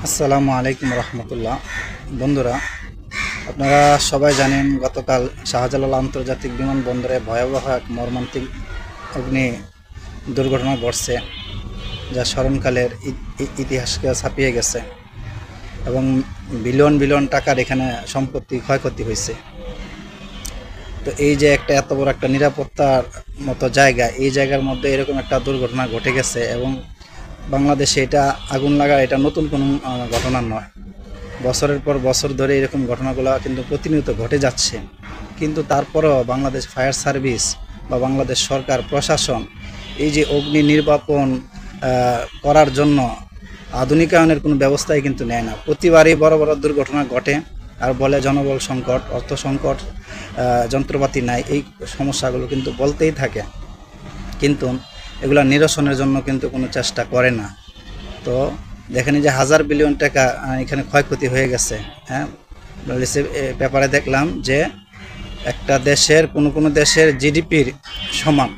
আসসালামু আলাইকুম রহমতুল্লাহ। বন্ধুরা, আপনারা সবাই জানেন গতকাল শাহজালাল আন্তর্জাতিক বিমানবন্দরে ভয়াবহ এক মর্মান্তিক অগ্নি দুর্ঘটনা ঘটছে, যা স্মরণকালের ইতিহাসকে ছাপিয়ে গেছে এবং বিলিয়ন বিলিয়ন টাকার এখানে সম্পত্তি ক্ষয়ক্ষতি হয়েছে। তো এই যে এত বড় একটা নিরাপত্তার মতো জায়গা, এই জায়গার মধ্যে এরকম একটা দুর্ঘটনা ঘটে গেছে এবং বাংলাদেশে এটা আগুন লাগা এটা নতুন কোনো ঘটনা নয়। বছরের পর বছর ধরে এরকম ঘটনাগুলো কিন্তু প্রতিনিয়ত ঘটে যাচ্ছে, কিন্তু তারপরেও বাংলাদেশ ফায়ার সার্ভিস বা বাংলাদেশ সরকার প্রশাসন এই যে অগ্নি নির্বাপন করার জন্য আধুনিকায়নের কোনো ব্যবস্থাই কিন্তু নেয় না। প্রতিবারই বড় বড় দুর্ঘটনা ঘটে আর বলে জনবল সংকট, অর্থ সংকট, যন্ত্রপাতি নাই, এই সমস্যাগুলো কিন্তু বলতেই থাকে, কিন্তু এগুলো নিরসনের জন্য কিন্তু কোনো চেষ্টা করে না। তো দেখেন যে হাজার বিলিয়ন টাকা এখানে ক্ষয়ক্ষতি হয়ে গেছে। হ্যাঁ, পেপারে দেখলাম যে একটা দেশের কোনো দেশের জিডিপির সমান।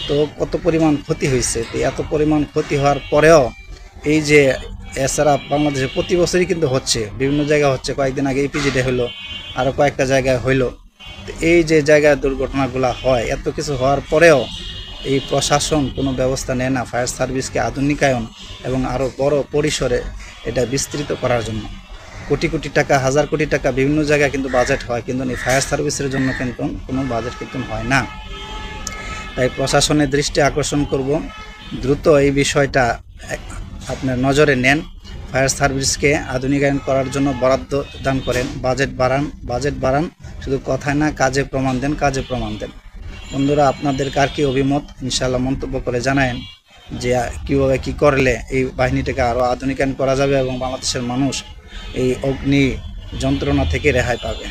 তো কত পরিমাণ ক্ষতি হয়েছে। তো এত পরিমাণ ক্ষতি হওয়ার পরেও এই যে এছাড়া বাংলাদেশে প্রতি বছরই কিন্তু হচ্ছে, বিভিন্ন জায়গায় হচ্ছে, কয়েকদিন আগে ইপিজিডে হলো, আরও কয়েকটা জায়গায় হইলো। তো এই যে জায়গায় দুর্ঘটনাগুলো হয়, এত কিছু হওয়ার পরেও এই প্রশাসন কোনো ব্যবস্থা নেয় না ফায়ার সার্ভিসকে আধুনিকায়ন এবং আরও বড় পরিসরে এটা বিস্তৃত করার জন্য। কোটি কোটি টাকা, হাজার কোটি টাকা বিভিন্ন জায়গায় কিন্তু বাজেট হয়, কিন্তু এই ফায়ার সার্ভিসের জন্য কিন্তু কোনো বাজেট কিন্তু হয় না। তাই প্রশাসনের দৃষ্টি আকর্ষণ করব, দ্রুত এই বিষয়টা আপনার নজরে নেন। ফায়ার সার্ভিসকে আধুনিকায়ন করার জন্য বরাদ্দ দান করেন, বাজেট বাড়ান, শুধু কথায় না কাজে প্রমাণ দেন, কাজে প্রমাণ দেন। বন্ধুরা, আপনাদের কার কী অভিমত ইনশাআল্লাহ মন্তব্য করে জানায়েন যে কীভাবে কী করলে এই বাহিনীটাকে আরও আধুনিকায়ন করা যাবে এবং বাংলাদেশের মানুষ এই অগ্নি যন্ত্রণা থেকে রেহাই পাবে।